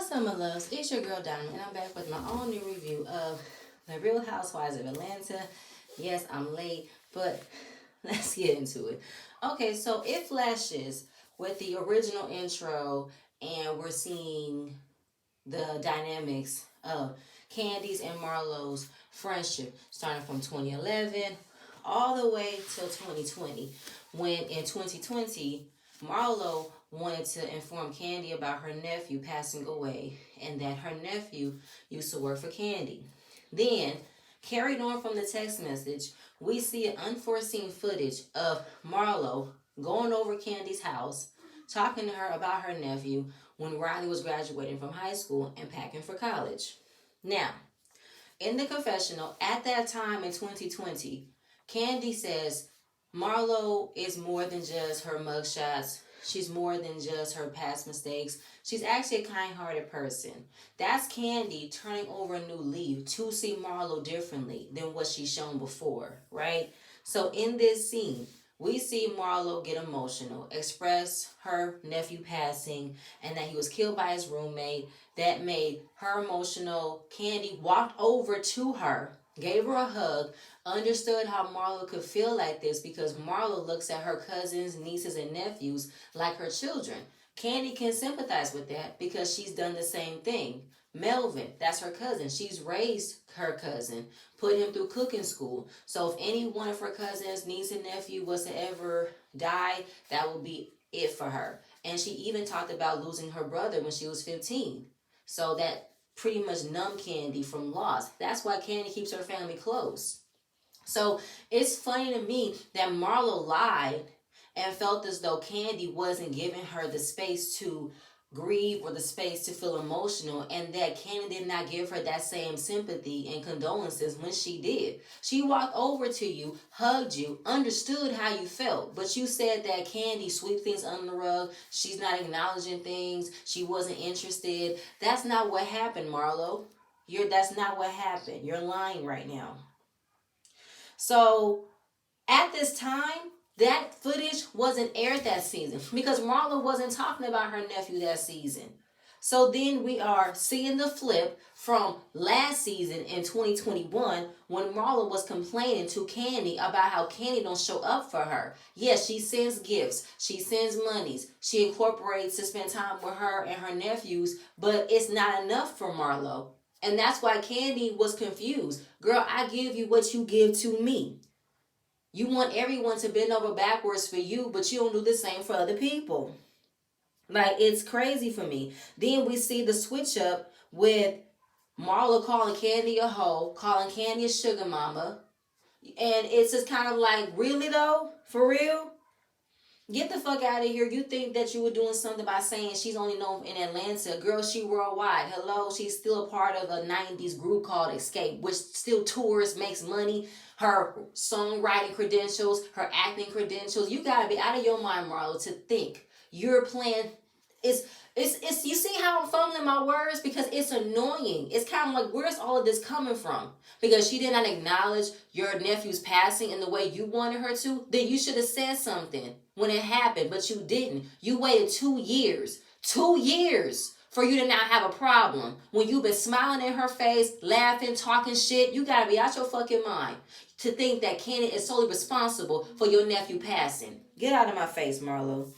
What's up, my loves? It's your girl Diamond, and I'm back with my own new review of The Real Housewives of Atlanta. Yes, I'm late, but let's get into it. Okay, so it flashes with the original intro, and we're seeing the dynamics of Candy's and Marlo's friendship starting from 2011 all the way till 2020, when in 2020 Marlo wanted to inform Candy about her nephew passing away and that her nephew used to work for Candy. Then, carried on from the text message, we see an unforeseen footage of Marlo going over Candy's house, talking to her about her nephew when Riley was graduating from high school and packing for college. Now, in the confessional, at that time in 2020, Candy says Marlo is more than just her mugshots. She's more than just her past mistakes. She's actually a kind-hearted person. That's Candy turning over a new leaf to see Marlo differently than what she's shown before, right? So in this scene, we see Marlo get emotional, express her nephew passing, and that he was killed by his roommate. That made her emotional. Candy walked over to her, gave her a hug, understood how Marlo could feel like this because Marlo looks at her cousins, nieces, and nephews like her children. Candy can sympathize with that because she's done the same thing. Melvin, that's her cousin. She's raised her cousin, put him through cooking school. So if any one of her cousins, niece and nephew was to ever die, that would be it for her. And she even talked about losing her brother when she was 15. So that pretty much numbed Candy from loss. That's why Candy keeps her family close. So it's funny to me that Marlo lied and felt as though Candy wasn't giving her the space to grieve or the space to feel emotional, and that Candy did not give her that same sympathy and condolences when she did. She walked over to you, hugged you, understood how you felt, but you said that Candy swept things under the rug. She's not acknowledging things. She wasn't interested. That's not what happened, Marlo. That's not what happened. You're lying right now. So at this time, that footage wasn't aired that season because Marlo wasn't talking about her nephew that season. So then we are seeing the flip from last season in 2021 when Marlo was complaining to Candy about how Candy don't show up for her. Yes, she sends gifts, she sends monies, she incorporates to spend time with her and her nephews, but it's not enough for Marlo. And that's why Candy was confused. Girl, I give you what you give to me. You want everyone to bend over backwards for you, but you don't do the same for other people. Like, it's crazy for me. Then we see the switch up with Marlo calling Candy a hoe, calling Candy a sugar mama. And it's just kind of like, really though? For real? Get the fuck out of here. You think that you were doing something by saying she's only known in Atlanta. Girl, she worldwide. Hello, she's still a part of a 90s group called Escape, which still tours, makes money. Her songwriting credentials, her acting credentials. You gotta be out of your mind, Marlo, to think you're playing. It's you see how I'm fumbling my words because it's annoying. It's kind of like, where's all of this coming from? Because she did not acknowledge your nephew's passing in the way you wanted her to. Then you should have said something when it happened, but you didn't. You waited 2 years. 2 years for you to not have a problem. When you've been smiling in her face, laughing, talking shit, you gotta be out your fucking mind to think that Candy is solely responsible for your nephew passing. Get out of my face, Marlo.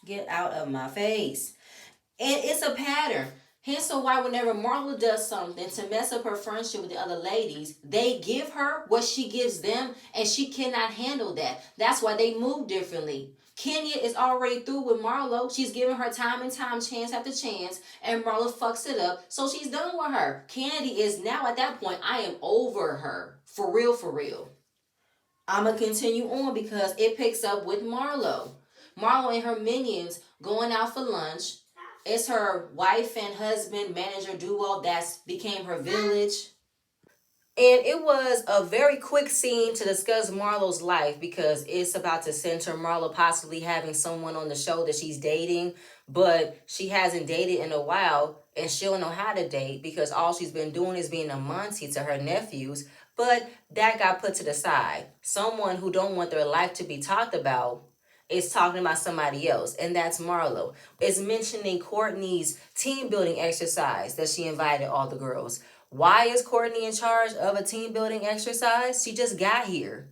Get out of my face. And it's a pattern. Hence so why whenever Marlo does something to mess up her friendship with the other ladies, they give her what she gives them, and she cannot handle that. That's why they move differently. Kenya is already through with Marlo. She's giving her time and time, chance after chance, and Marlo fucks it up, so she's done with her. Candy is now at that point, I am over her. For real, for real. I'm going to continue on because it picks up with Marlo. Marlo and her minions going out for lunch. It's her wife and husband manager duo that's became her village. And it was a very quick scene to discuss Marlo's life because it's about to center Marlo possibly having someone on the show that she's dating, but she hasn't dated in a while and she don't know how to date because all she's been doing is being a Monty to her nephews. But that got put to the side. Someone who don't want their life to be talked about is talking about somebody else, and that's Marlo. It's mentioning Courtney's team building exercise that she invited all the girls. Why is Courtney in charge of a team building exercise? She just got here,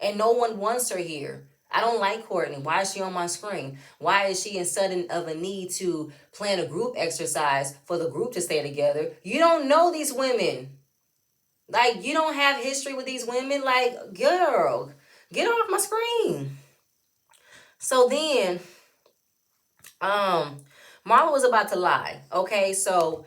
and no one wants her here. I don't like Courtney. Why is she on my screen? Why is she in sudden of a need to plan a group exercise for the group to stay together? You don't know these women. Like, you don't have history with these women. Like, girl, get off my screen. So then, Marla was about to lie. Okay, so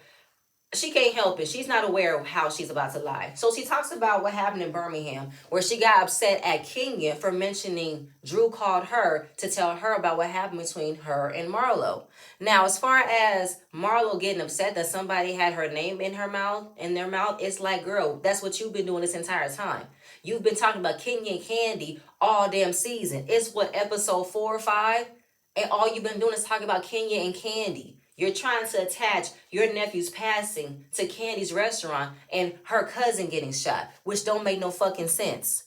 she can't help it. She's not aware of how she's about to lie. So she talks about what happened in Birmingham, where she got upset at Kenya for mentioning Drew called her to tell her about what happened between her and Marlo. Now, as far as Marlo getting upset that somebody had her name in their mouth, it's like, girl, that's what you've been doing this entire time. You've been talking about Kenya and Candy all damn season. It's what, episode 4 or 5? And all you've been doing is talking about Kenya and Candy. You're trying to attach your nephew's passing to Candy's restaurant and her cousin getting shot, which don't make no fucking sense.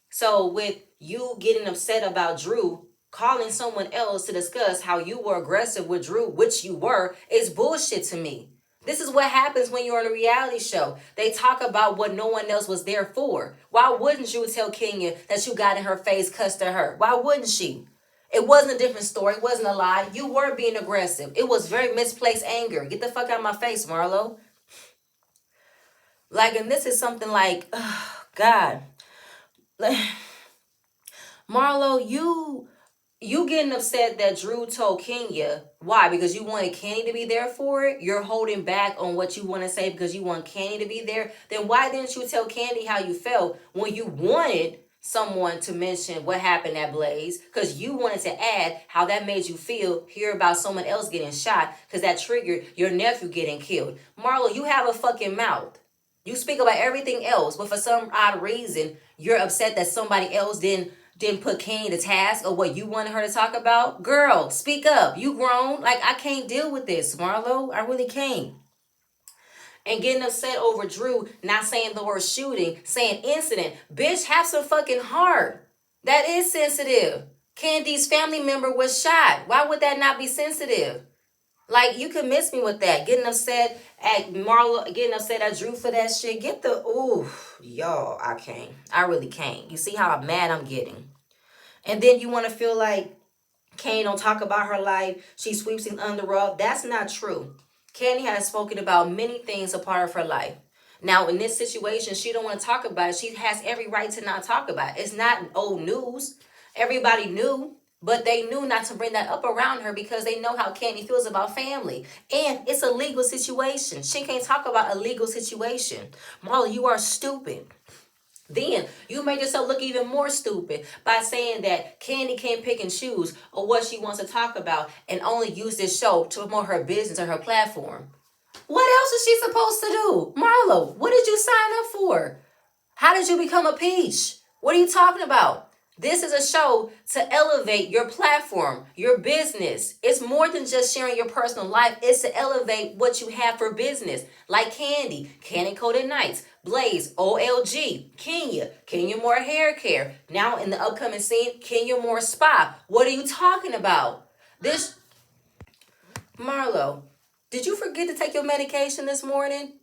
So with you getting upset about Drew, calling someone else to discuss how you were aggressive with Drew, which you were, is bullshit to me. This is what happens when you're on a reality show. They talk about what no one else was there for. Why wouldn't you tell Kenya that you got in her face, cussed at her? Why wouldn't she? It wasn't a different story. It wasn't a lie. You were being aggressive. It was very misplaced anger. Get the fuck out of my face, Marlo. Like, and this is something like, oh, God. Marlo, you getting upset that Drew told Kenya. Why? Because you wanted Kenny to be there for it? You're holding back on what you want to say because you want Kenny to be there? Then why didn't you tell Candy how you felt when you wanted someone to mention what happened at Blaze? Because you wanted to add how that made you feel, hear about someone else getting shot, because that triggered your nephew getting killed. Marlo, you have a fucking mouth. You speak about everything else, but for some odd reason, you're upset that somebody else didn't put Kane to task of what you wanted her to talk about. Girl, speak up. You grown. Like, I can't deal with this, Marlo. I really can't. And getting upset over Drew not saying the word shooting, saying incident. Bitch, have some fucking heart. That is sensitive. Candy's family member was shot. Why would that not be sensitive? Like, you can miss me with that. Getting upset at Marlo, getting upset at Drew for that shit. Get the, ooh, y'all, I can't. I really can't. You see how mad I'm getting. And then you want to feel like Kane don't talk about her life. She sweeps it under the rug. That's not true. Candy has spoken about many things a part of her life. Now, in this situation, she don't want to talk about it. She has every right to not talk about it. It's not old news. Everybody knew, but they knew not to bring that up around her because they know how Candy feels about family. And it's a legal situation. She can't talk about a legal situation. Marla, you are stupid. Then you made yourself look even more stupid by saying that Candy can't pick and choose or what she wants to talk about and only use this show to promote her business or her platform. What else is she supposed to do? Marlo, what did you sign up for? How did you become a peach? What are you talking about? This is a show to elevate your platform, your business. It's more than just sharing your personal life. It's to elevate what you have for business. Like Candy, Candy Coated Nights, Blaze, OLG, Kenya Moore Hair Care. Now in the upcoming scene, Kenya Moore Spa. What are you talking about? This, Marlo, did you forget to take your medication this morning?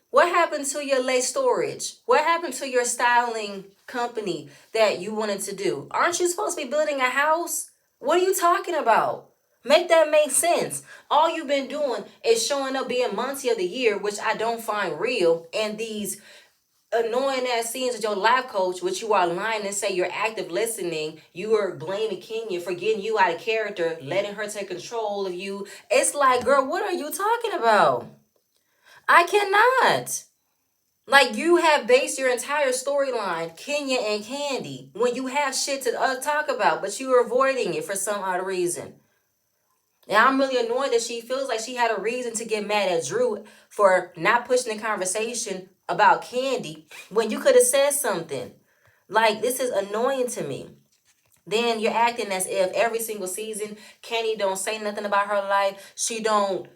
What happened to your lace storage? What happened to your styling company that you wanted to do? Aren't you supposed to be building a house? What are you talking about? Make that make sense. All you've been doing is showing up being Monty of the Year, which I don't find real, and these annoying ass scenes with your life coach, which you are lying and say you're active listening. You are blaming Kenya for getting you out of character, letting her take control of you. It's like, girl, what are you talking about? I cannot. Like, you have based your entire storyline, Kenya and Candy, when you have shit to talk about, but you are avoiding it for some odd reason. Now, I'm really annoyed that she feels like she had a reason to get mad at Drew for not pushing the conversation about Candy when you could have said something. Like, this is annoying to me. Then you're acting as if every single season, Candy don't say nothing about her life. She don't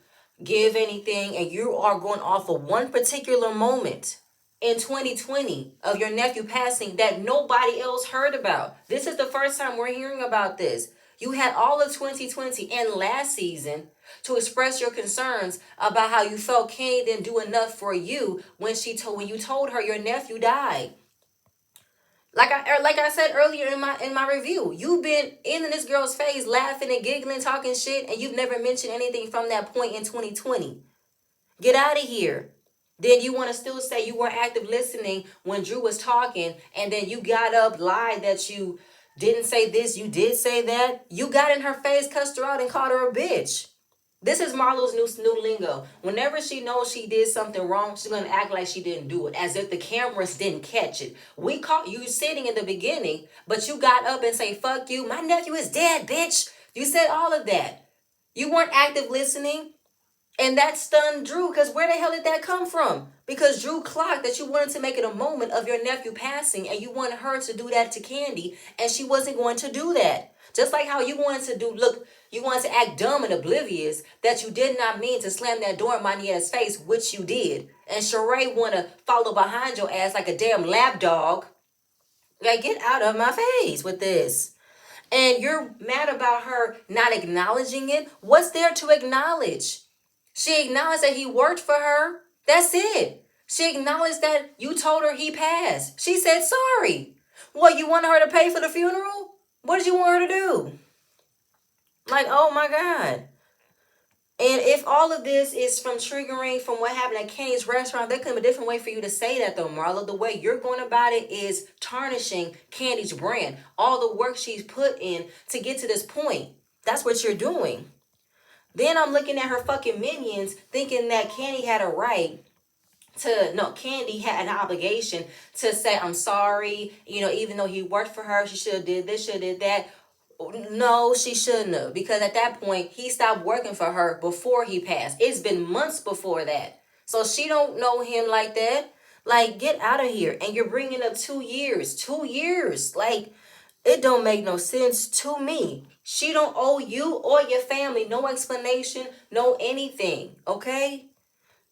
give anything, and you are going off of one particular moment in 2020 of your nephew passing that nobody else heard about. This is the first time we're hearing about this. You had all of 2020 and last season to express your concerns about how you felt Candy didn't do enough for you when you told her your nephew died. Like I said earlier in my review, you've been in this girl's face, laughing and giggling, talking shit, and you've never mentioned anything from that point in 2020. Get out of here. Then you want to still say you weren't active listening when Drew was talking, and then you got up, lied that you didn't say this, you did say that. You got in her face, cussed her out, and called her a bitch. This is Marlo's new lingo. Whenever she knows she did something wrong, she's gonna act like she didn't do it, as if the cameras didn't catch it. We caught you sitting in the beginning, but you got up and say, "Fuck you, my nephew is dead, bitch." You said all of that. You weren't active listening. And that stunned Drew, because where the hell did that come from? Because Drew clocked that you wanted to make it a moment of your nephew passing, and you wanted her to do that to Candy, and she wasn't going to do that. Just like how you wanted you wanted to act dumb and oblivious that you did not mean to slam that door in Mania's face, which you did. And Sheree want to follow behind your ass like a damn lap dog. Like, get out of my face with this. And you're mad about her not acknowledging it. What's there to acknowledge? She acknowledged that he worked for her. That's it. She acknowledged that you told her he passed. She said sorry. What, you wanted her to pay for the funeral? What did you want her to do? Like, oh my God. And if all of this is from triggering from what happened at Kenny's restaurant, there could be a different way for you to say that though, Marlo. The way you're going about it is tarnishing Candy's brand. All the work she's put in to get to this point. That's what you're doing. Then I'm looking at her fucking minions thinking that Candy had a right Candy had an obligation to say, I'm sorry, even though he worked for her, she should have did this, should have did that. No, she shouldn't have, because at that point, he stopped working for her before he passed. It's been months before that. So she don't know him like that. Like, get out of here. And you're bringing up 2 years. 2 years. Like, it don't make no sense to me. She don't owe you or your family no explanation, no anything, okay?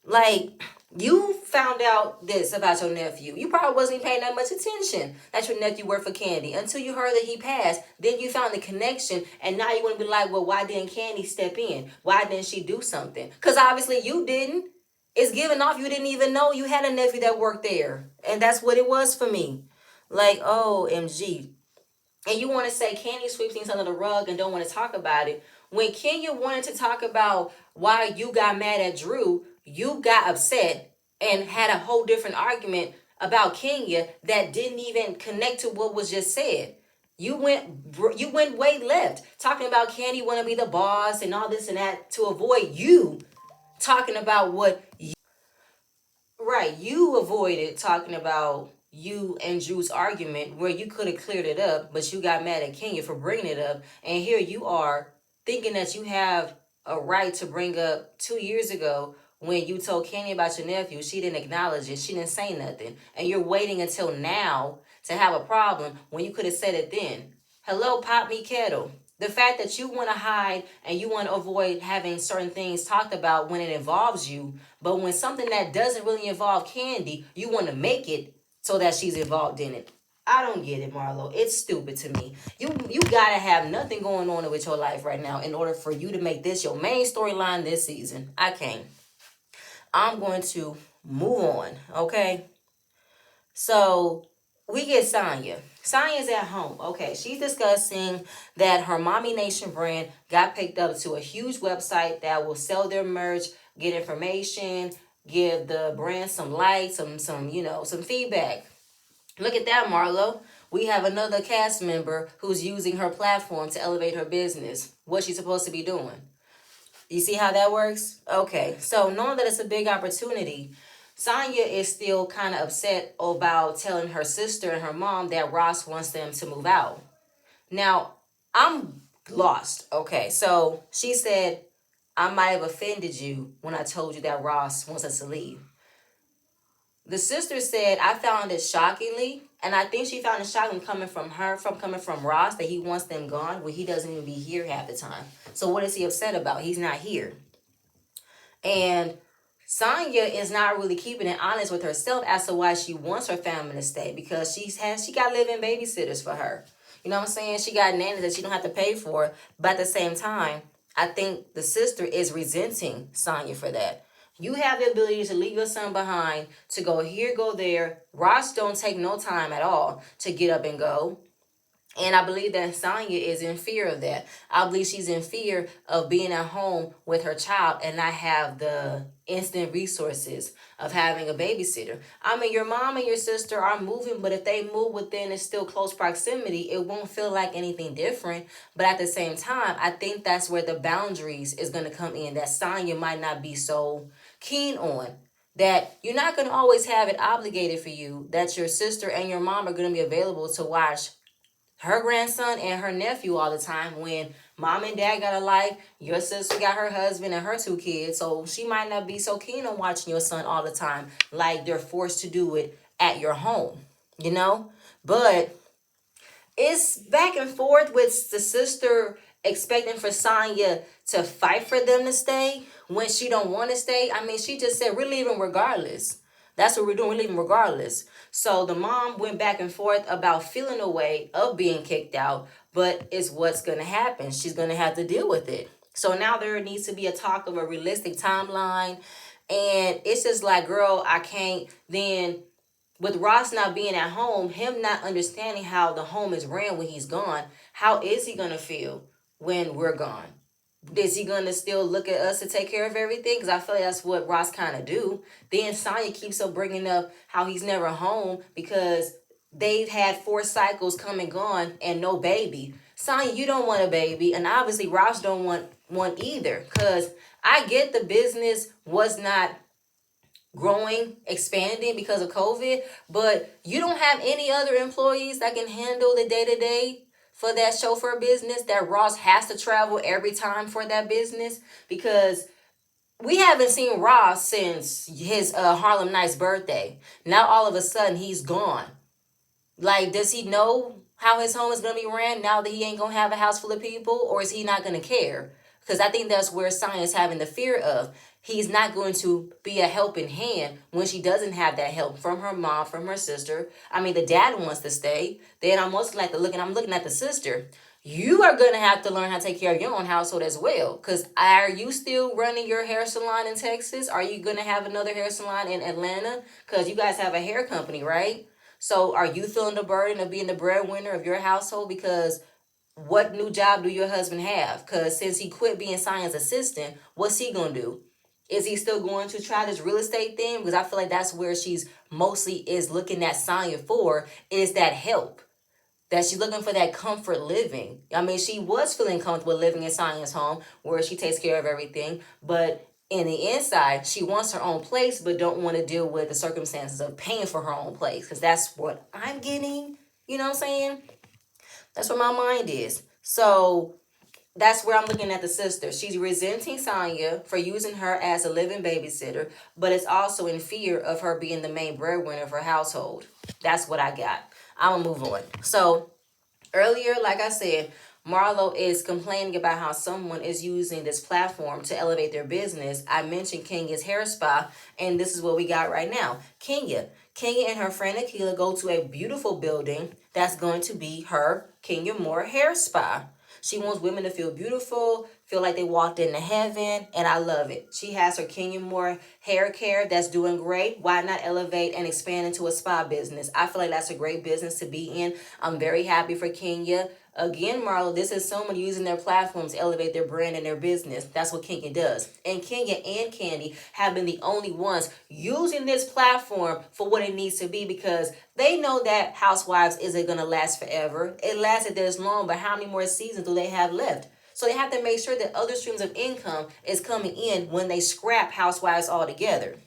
Like, you found out this about your nephew. You probably wasn't paying that much attention that your nephew worked for Candy until you heard that he passed. Then you found the connection, and now you want to be like, well, why didn't Candy step in? Why didn't she do something? Because obviously you didn't. It's giving off you didn't even know you had a nephew that worked there. And that's what it was for me. Like, OMG. And you want to say Candy sweeps things under the rug and don't want to talk about it. When Kenya wanted to talk about why you got mad at Drew, you got upset and had a whole different argument about Kenya that didn't even connect to what was just said. You went way left, talking about Candy want to be the boss and all this and that to avoid you talking about you avoided talking about you and Drew's argument where you could have cleared it up, but you got mad at Kenya for bringing it up. And here you are thinking that you have a right to bring up 2 years ago when you told Kenya about your nephew. She didn't acknowledge it. She didn't say nothing. And you're waiting until now to have a problem when you could have said it then. Hello, pop me kettle. The fact that you want to hide and you want to avoid having certain things talked about when it involves you, but when something that doesn't really involve Candy, you want to make it so that she's involved in it. I don't get it, Marlo. It's stupid to me. You gotta have nothing going on with your life right now in order for you to make this your main storyline this season. I can't. I'm going to move on, okay? So we get Sonya. Sonya's at home. Okay, she's discussing that her Mommy Nation brand got picked up to a huge website that will sell their merch, get information, give the brand some likes, some feedback. Look at that, Marlo. We have another cast member who's using her platform to elevate her business. What's she supposed to be doing? You see how that works? Okay, so knowing that it's a big opportunity, Sonya is still kind of upset about telling her sister and her mom that Ross wants them to move out. Now, I'm lost. Okay, so she said, I might have offended you when I told you that Ross wants us to leave. The sister said, I found it shockingly, and I think she found it shocking coming from Ross, that he wants them gone when he doesn't even be here half the time. So what is he upset about? He's not here. And Sonya is not really keeping it honest with herself as to why she wants her family to stay, because she got living babysitters for her. You know what I'm saying? She got nannies that she don't have to pay for. But at the same time, I think the sister is resenting Sonya for that. You have the ability to leave your son behind, to go here, go there. Ross don't take no time at all to get up and go. And I believe that Sonya is in fear of that. I believe she's in fear of being at home with her child and not have the instant resources of having a babysitter. I mean, your mom and your sister are moving, but if they move within a still close proximity, it won't feel like anything different. But at the same time, I think that's where the boundaries is going to come in, that Sonya might not be so keen on. That you're not going to always have it obligated for you, that your sister and your mom are going to be available to watch her grandson and her nephew all the time, when mom and dad got a life, your sister got her husband and her 2 kids. So she might not be so keen on watching your son all the time, like they're forced to do it at your home, you know? But it's back and forth with the sister expecting for Sonya to fight for them to stay when she don't want to stay. I mean, she just said, we're leaving regardless. That's what we're doing. We're leaving regardless. So the mom went back and forth about feeling a way of being kicked out, but it's what's going to happen. She's going to have to deal with it. So now there needs to be a talk of a realistic timeline. And it's just like, girl, I can't. Then with Ross not being at home, him not understanding how the home is ran when he's gone, how is he going to feel when we're gone? Is he going to still look at us to take care of everything? Because I feel like that's what Ross kind of do. Then Sonya keeps on bringing up how he's never home because they've had 4 cycles come and gone and no baby. Sonya, you don't want a baby. And obviously Ross don't want one either. Because I get the business was not growing, expanding because of COVID, but you don't have any other employees that can handle the day-to-day for that chauffeur business, that Ross has to travel every time for that business, because we haven't seen Ross since his Harlem Nights birthday. Now all of a sudden he's gone. Like, does he know how his home is going to be ran now that he ain't going to have a house full of people, or is he not going to care? Because I think that's where Science having the fear of. He's not going to be a helping hand when she doesn't have that help from her mom, from her sister. I mean, the dad wants to stay. Then I'm looking at the sister. You are going to have to learn how to take care of your own household as well. Because are you still running your hair salon in Texas? Are you going to have another hair salon in Atlanta? Because you guys have a hair company, right? So are you feeling the burden of being the breadwinner of your household? Because what new job do your husband have? Because since he quit being Science assistant, what's he going to do? Is he still going to try this real estate thing? Because I feel like that's where she's mostly is looking at Sonya for, is that help. That she's looking for that comfort living. I mean, she was feeling comfortable living in Sonya's home where she takes care of everything. But in the inside, she wants her own place, but don't want to deal with the circumstances of paying for her own place. Because that's what I'm getting. You know what I'm saying? That's where my mind is. So that's where I'm looking at the sister. She's resenting Sonya for using her as a living babysitter, but it's also in fear of her being the main breadwinner of her household. That's what I got. I'm going to move on. So earlier, like I said, Marlo is complaining about how someone is using this platform to elevate their business. I mentioned Kenya's hair spa, and this is what we got right now. Kenya and her friend Akila go to a beautiful building that's going to be her Kenya Moore hair spa. She wants women to feel beautiful, feel like they walked into heaven, and I love it. She has her Kenya Moore hair care that's doing great. Why not elevate and expand into a spa business? I feel like that's a great business to be in. I'm very happy for Kenya. Again, Marlo, this is someone using their platforms to elevate their brand and their business. That's what Kenya does. And Kenya and Candy have been the only ones using this platform for what it needs to be, because they know that Housewives isn't going to last forever. It lasted this long, but how many more seasons do they have left? So they have to make sure that other streams of income is coming in when they scrap Housewives altogether.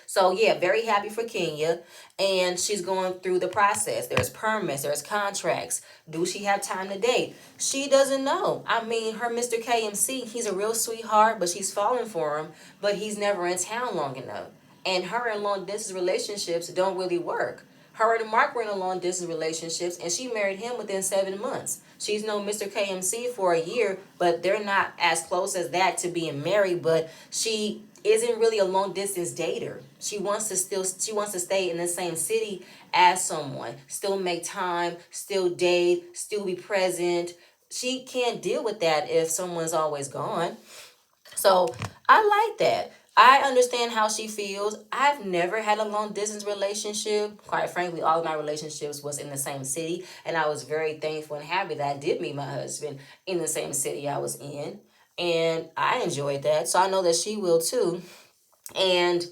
So yeah, very happy for Kenya, and she's going through the process. There's permits, there's contracts. Do she have time to date? She doesn't know. I mean, her Mr. KMC, he's a real sweetheart, but she's falling for him, but he's never in town long enough. And her and long distance relationships don't really work. Her and Mark were in a long distance relationships, and she married him within 7 months. She's known Mr. KMC for a year, but they're not as close as that to being married. But she isn't really a long distance dater. She wants to stay in the same city as someone, still make time, still date, still be present. She can't deal with that if someone's always gone. So I like that. I understand how she feels. I've never had a long distance relationship. Quite frankly, all of my relationships was in the same city, and I was very thankful and happy that I did meet my husband in the same city I was in, and I enjoyed that. So I know that she will too. And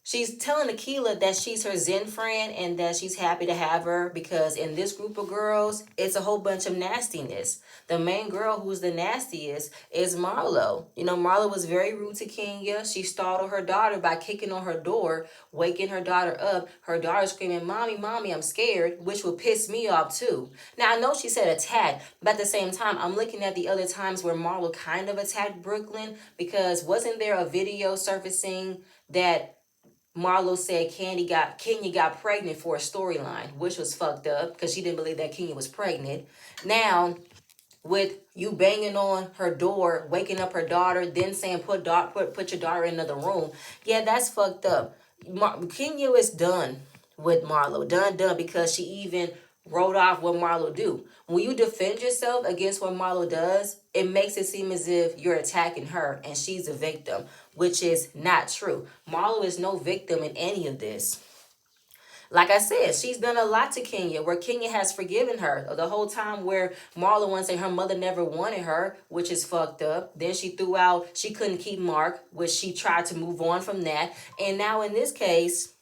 she's telling Akila that she's her Zen friend and that she's happy to have her because in this group of girls, it's a whole bunch of nastiness. The main girl who's the nastiest is Marlo. You know, Marlo was very rude to Kenya. She startled her daughter by kicking on her door, waking her daughter up. Her daughter screaming, "Mommy, Mommy, I'm scared," which would piss me off too. Now, I know she said attack, but at the same time, I'm looking at the other times where Marlo kind of attacked Brooklyn because wasn't there a video surfacing that Marlo said Kenya got pregnant for a storyline, which was fucked up because she didn't believe that Kenya was pregnant. Now, with you banging on her door, waking up her daughter, then saying put your daughter in another room, yeah, that's fucked up. Kenya is done with Marlo, done because she even wrote off what Marlo do. When you defend yourself against what Marlo does, it makes it seem as if you're attacking her and she's a victim, which is not true. Marlo is no victim in any of this. Like I said, she's done a lot to Kenya, where Kenya has forgiven her. The whole time where Marla wants to say her mother never wanted her, which is fucked up. Then she threw out she couldn't keep Mark, which she tried to move on from that. And now in this case,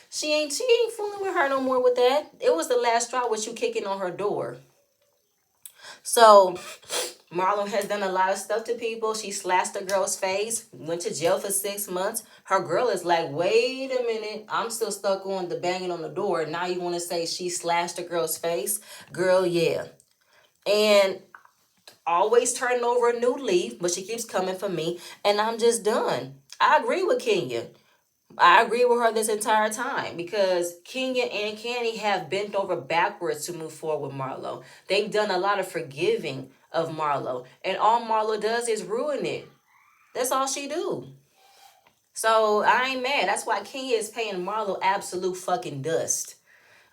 she ain't fooling with her no more with that. It was the last straw with you kicking on her door. So Marlon has done a lot of stuff to people. She slashed the girl's face, went to jail for 6 months. Her girl is like, wait a minute, I'm still stuck on the banging on the door. Now you want to say she slashed the girl's face? Girl, yeah. And always turning over a new leaf, but she keeps coming for me, and I'm just done. I agree with Kenya. I agree with her this entire time because Kenya and Candy have bent over backwards to move forward with Marlo. They've done a lot of forgiving of Marlo, and all Marlo does is ruin it. That's all she do. So I ain't mad. That's why Kenya is paying Marlo absolute fucking dust.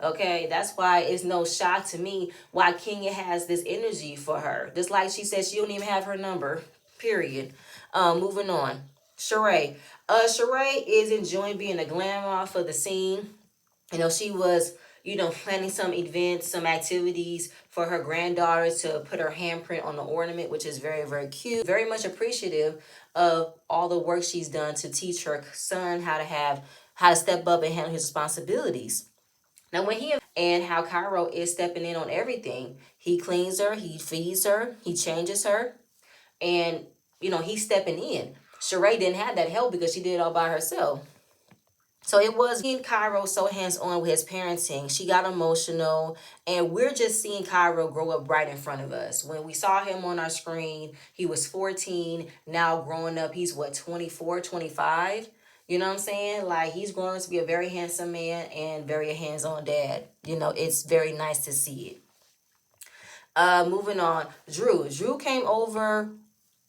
Okay, that's why it's no shock to me why Kenya has this energy for her. Just like she said, she don't even have her number. Period. Moving on. Sheree. Sheree is enjoying being a glamour for the scene. You know, she was, planning some events, some activities for her granddaughter to put her handprint on the ornament, which is very, very cute. Very much appreciative of all the work she's done to teach her son how to step up and handle his responsibilities. Now, when he and how Cairo is stepping in on everything, he cleans her, he feeds her, he changes her, and he's stepping in. Sheree didn't have that help because she did it all by herself. So it was seeing Cairo so hands-on with his parenting. She got emotional, and we're just seeing Cairo grow up right in front of us. When we saw him on our screen, he was 14. Now growing up, he's what, 24, 25? You know what I'm saying? Like, he's grown up to be a very handsome man and very hands-on dad. It's very nice to see it. Moving on. Drew came over.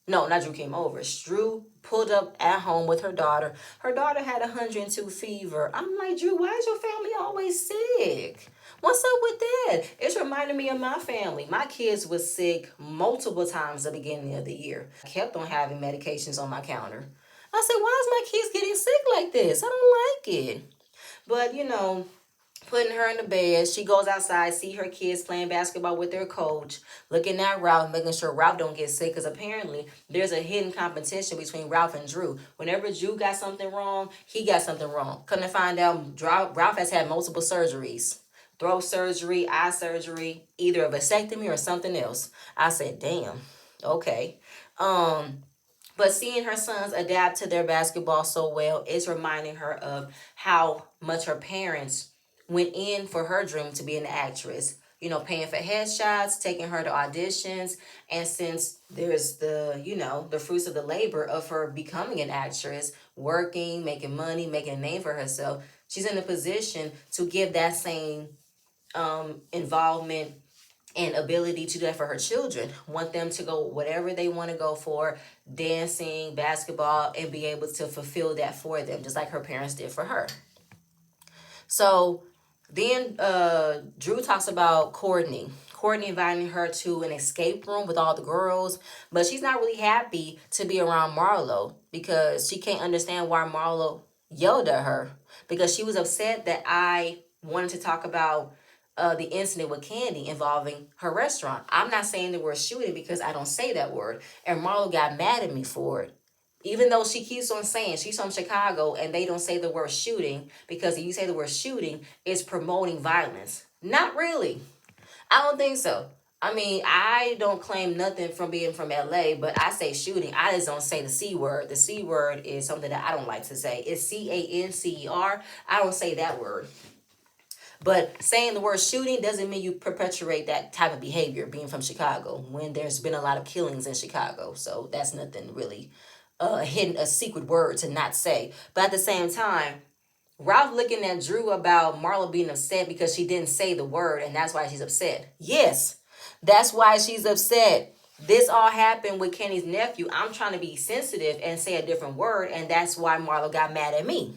No, not Drew came over. Drew pulled up at home with her daughter. Her daughter had 102 fever. I'm like, Drew, why is your family always sick? What's up with that? It's reminding me of my family. My kids was sick multiple times at the beginning of the year. I kept on having medications on my counter. I said, why is my kids getting sick like this? I don't like it. But, putting her in the bed. She goes outside, see her kids playing basketball with their coach, looking at Ralph, making sure Ralph don't get sick, because apparently there's a hidden competition between Ralph and Drew. Whenever Drew got something wrong, he got something wrong. Couldn't find out Ralph has had multiple surgeries. Throat surgery, eye surgery, either a vasectomy or something else. I said, damn, okay. But seeing her sons adapt to their basketball so well is reminding her of how much her parents went in for her dream to be an actress. Paying for headshots, taking her to auditions. And since there's the fruits of the labor of her becoming an actress, working, making money, making a name for herself, she's in a position to give that same involvement and ability to do that for her children. Want them to go whatever they want to go for, dancing, basketball, and be able to fulfill that for them, just like her parents did for her. So then Drew talks about Courtney. Courtney inviting her to an escape room with all the girls, but she's not really happy to be around Marlo because she can't understand why Marlo yelled at her, because she was upset that I wanted to talk about the incident with Candy involving her restaurant. I'm not saying the word shooting because I don't say that word, and Marlo got mad at me for it. Even though she keeps on saying she's from Chicago and they don't say the word shooting, because if you say the word shooting, it's promoting violence. Not really. I don't think so. I mean, I don't claim nothing from being from LA, but I say shooting. I just don't say the C word. The C word is something that I don't like to say. It's CANCER. I don't say that word. But saying the word shooting doesn't mean you perpetuate that type of behavior being from Chicago when there's been a lot of killings in Chicago. So that's nothing really hidden, a secret word to not say. But at the same time, Ralph looking at Drew about Marlo being upset because she didn't say the word and that's why she's upset. Yes, that's why she's upset. This all happened with Kenny's nephew. I'm trying to be sensitive and say a different word, and that's why Marlo got mad at me.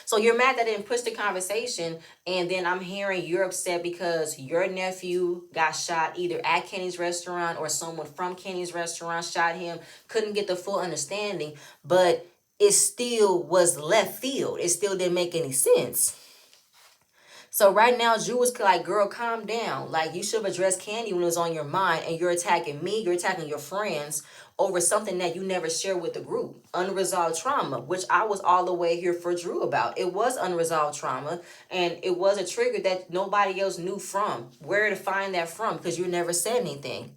So you're mad that I didn't push the conversation, and then I'm hearing you're upset because your nephew got shot either at Kenny's restaurant or someone from Kenny's restaurant shot him. Couldn't get the full understanding, but it still was left field. It still didn't make any sense. So right now, Drew was like, girl, calm down. Like, you should have addressed Candy when it was on your mind, and you're attacking me, you're attacking your friends over something that you never shared with the group. Unresolved trauma, which I was all the way here for Drew about. It was unresolved trauma, and it was a trigger that nobody else knew from. Where to find that from, because you never said anything.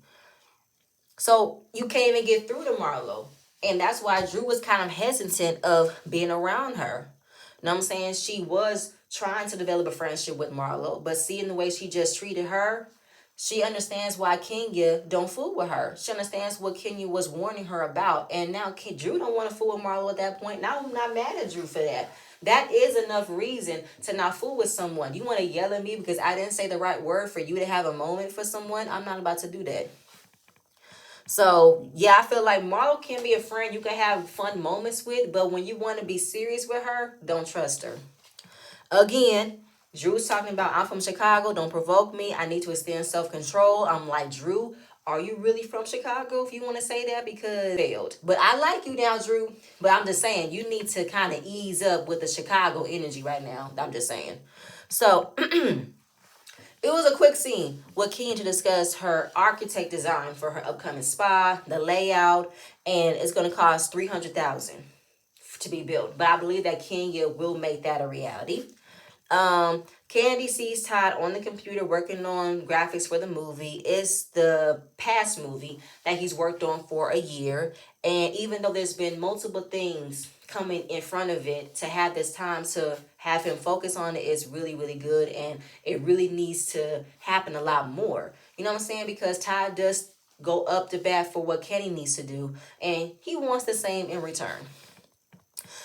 So you can't even get through to Marlo. And that's why Drew was kind of hesitant of being around her. You know what I'm saying? She was trying to develop a friendship with Marlo, but seeing the way she just treated her, she understands why Kenya don't fool with her. She understands what Kenya was warning her about. And now Drew don't want to fool with Marlo at that point. Now I'm not mad at Drew for that. That is enough reason to not fool with someone. You want to yell at me because I didn't say the right word for you to have a moment for someone? I'm not about to do that. So, yeah, I feel like Marlo can be a friend you can have fun moments with, but when you want to be serious with her, don't trust her. Again, Drew's talking about, I'm from Chicago, don't provoke me, I need to extend self-control. I'm like, Drew, are you really from Chicago if you want to say that? Because failed. But I like you now, Drew. But I'm just saying, you need to kind of ease up with the Chicago energy right now. I'm just saying. So, it was a quick scene with Kenya to discuss her architect design for her upcoming spa, the layout, and it's going to cost $300,000 to be built. But I believe that Kenya will make that a reality. Candy sees Todd on the computer working on graphics for the movie. It's the past movie that he's worked on for a year. And even though there's been multiple things coming in front of it, to have this time to have him focus on it is really, really good. And it really needs to happen a lot more. You know what I'm saying? Because Todd does go up to bat for what Kenny needs to do. And he wants the same in return.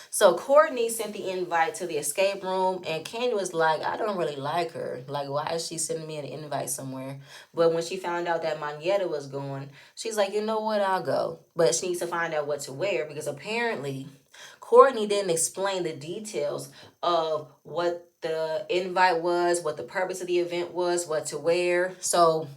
So Courtney sent the invite to the escape room, and Candy was like, I don't really like her. Like, why is she sending me an invite somewhere? But when she found out that Manetta was going, she's like, you know what, I'll go. But she needs to find out what to wear, because apparently Courtney didn't explain the details of what the invite was, what the purpose of the event was, what to wear. So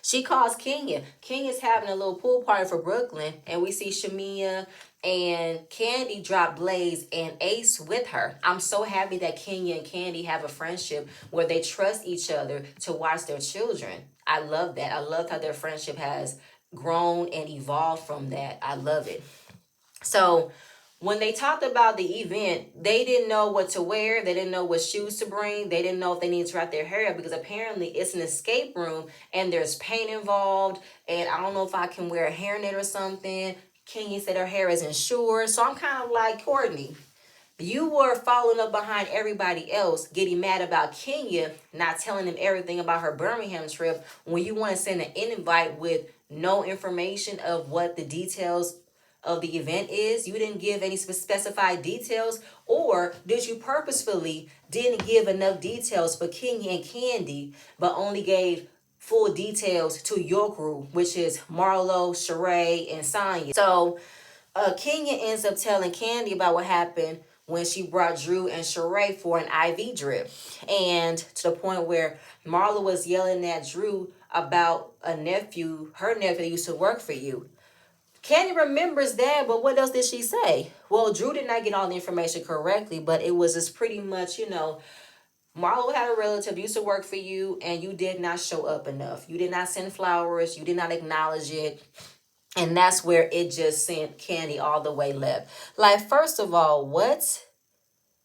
she calls Kenya. Kenya's having a little pool party for Brooklyn, and we see Shamia and Candy drop Blaze and Ace with her. I'm so happy that Kenya and Candy have a friendship where they trust each other to watch their children. I love that. I love how their friendship has grown and evolved from that. I love it. So when they talked about the event, they didn't know what to wear. They didn't know what shoes to bring. They didn't know if they needed to wrap their hair up, because apparently it's an escape room and there's paint involved. And I don't know if I can wear a hairnet or something. Kenya said her hair is insured. So I'm kind of like, Courtney, you were following up behind everybody else, getting mad about Kenya not telling them everything about her Birmingham trip when you want to send an invite with no information of what the details of the event is. You didn't give any specified details, or did you purposefully didn't give enough details for Kenya and Candy, but only gave full details to your group, which is Marlo, Sheree, and Sonya. So Kenya ends up telling Candy about what happened when she brought Drew and Sheree for an IV drip. And to the point where Marla was yelling at Drew about her nephew that used to work for you. Candy remembers that, but what else did she say? Well, Drew did not get all the information correctly, but it was just pretty much, Marlo had a relative used to work for you, and you did not show up enough. You did not send flowers. You did not acknowledge it. And that's where it just sent Candy all the way left. Like, first of all, what?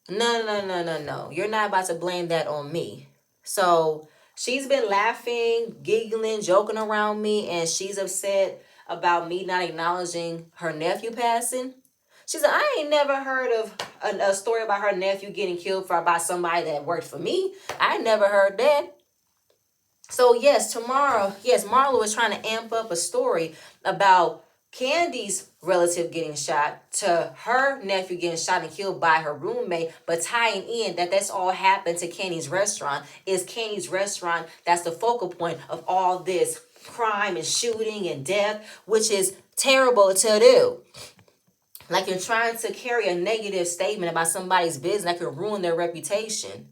No, no, no, no, no. You're not about to blame that on me. So she's been laughing, giggling, joking around me, and she's upset about me not acknowledging her nephew passing. She said, I ain't never heard of a story about her nephew getting killed by somebody that worked for me. I never heard that. So yes, Marlo is trying to amp up a story about Candy's relative getting shot to her nephew getting shot and killed by her roommate, but tying in that that's all happened to Candy's restaurant. Is Candy's restaurant that's the focal point of all this crime and shooting and death, which is terrible to do. Like, you're trying to carry a negative statement about somebody's business that could ruin their reputation.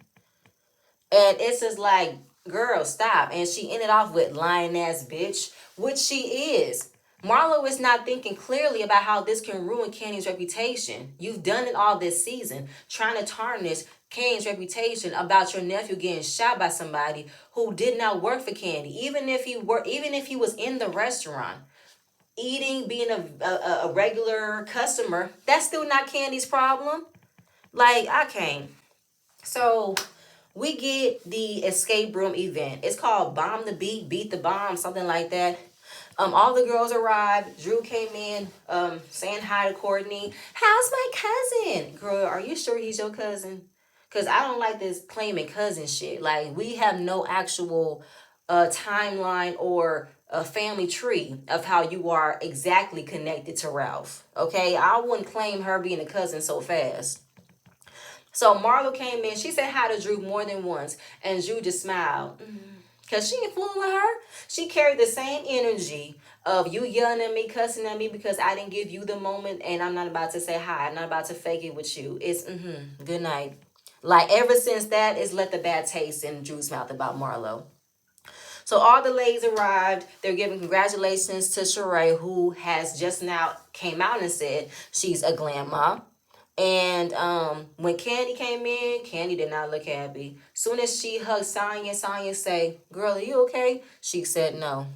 And it's just like, girl, stop. And she ended off with lying ass bitch, which she is. Marlo is not thinking clearly about how this can ruin Candy's reputation. You've done it all this season, trying to tarnish Candy's reputation about your nephew getting shot by somebody who did not work for Candy. Even if he was in the restaurant, eating, being a regular customer, that's still not Candy's problem. Like, I can't. So we get the escape room event. It's called Bomb the Beat, Beat the Bomb, something like that. All the girls arrived. Drew came in, saying hi to Courtney. How's my cousin? Girl, are you sure he's your cousin? Because I don't like this claiming cousin shit. Like, we have no actual timeline or a family tree of how you are exactly connected to Ralph. Okay? I wouldn't claim her being a cousin so fast. So Marlo came in. She said hi to Drew more than once. And Drew just smiled. Because she ain't fooling with her. She carried the same energy of you yelling at me, cussing at me because I didn't give you the moment. And I'm not about to say hi. I'm not about to fake it with you. It's good night. Like, ever since that, it's left a bad taste in Drew's mouth about Marlo. So all the ladies arrived. They're giving congratulations to Sheree, who has just now came out and said she's a grandma. And when Candy came in, Candy did not look happy. Soon as she hugged Sonya say, girl, are you okay? She said no.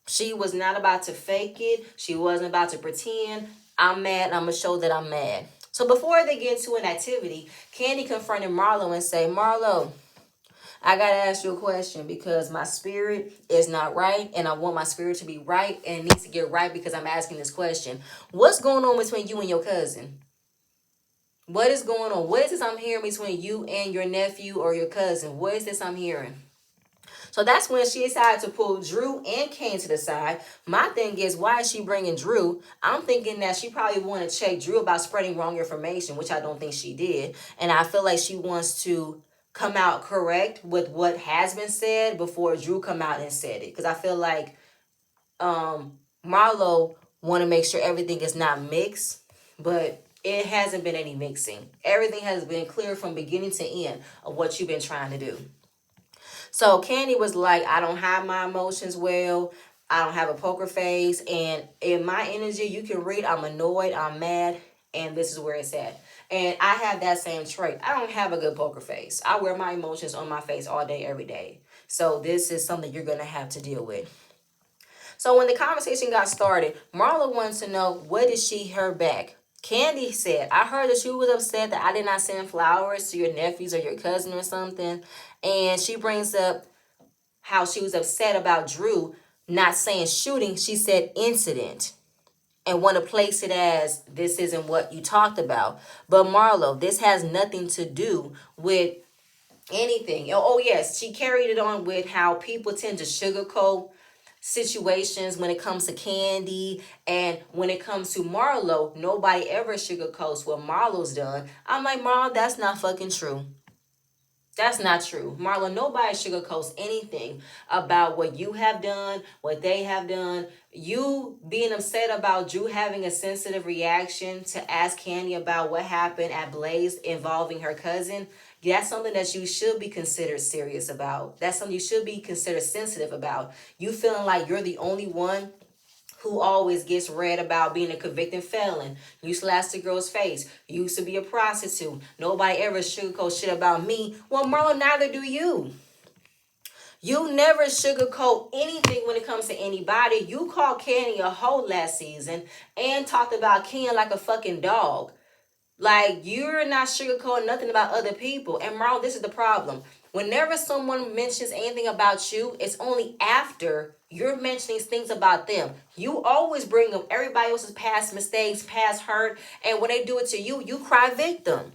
She was not about to fake it. She wasn't about to pretend. I'm mad. I'm going to show that I'm mad. So before they get into an activity, Candy confronted Marlo and say, Marlo, I got to ask you a question because my spirit is not right and I want my spirit to be right and it needs to get right because I'm asking this question. What's going on between you and your cousin? What is going on? What is this I'm hearing between you and your nephew or your cousin? What is this I'm hearing? So that's when she decided to pull Drew and Kane to the side. My thing is, why is she bringing Drew? I'm thinking that she probably wanted to check Drew about spreading wrong information, which I don't think she did. And I feel like she wants to come out correct with what has been said before Drew come out and said it. Because I feel like Marlo want to make sure everything is not mixed, but it hasn't been any mixing. Everything has been clear from beginning to end of what you've been trying to do. So Candy was like, I don't hide my emotions well. I don't have a poker face. And in my energy, you can read I'm annoyed, I'm mad, and this is where it's at. And I have that same trait. I don't have a good poker face. I wear my emotions on my face all day, every day. So this is something you're going to have to deal with. So when the conversation got started, Marla wanted to know, what did she hear back? Candy said, I heard that you was upset that I did not send flowers to your nephews or your cousin or something. And she brings up how she was upset about Drew not saying shooting. She said incident and want to place it as this isn't what you talked about. But Marlo, this has nothing to do with anything. Oh yes, she carried it on with how people tend to sugarcoat situations when it comes to Candy, and when it comes to Marlo, nobody ever sugarcoats what Marlo's done. I'm like, Marlo, that's not fucking true. That's not true. Marla, nobody sugarcoats anything about what you have done, what they have done. You being upset about Drew having a sensitive reaction to ask Candy about what happened at Blaze involving her cousin. That's something that you should be considered serious about. That's something you should be considered sensitive about. You feeling like you're the only one who always gets read about being a convicted felon. You slashed the girl's face. You used to be a prostitute. Nobody ever sugarcoat shit about me. Well, Marlon, neither do you. You never sugarcoat anything when it comes to anybody. You called Kenny a hoe last season and talked about Ken like a fucking dog. Like, you're not sugarcoating nothing about other people. And Marlon, this is the problem. Whenever someone mentions anything about you, it's only after you're mentioning things about them. You always bring up everybody else's past mistakes, past hurt, and when they do it to you, you cry victim.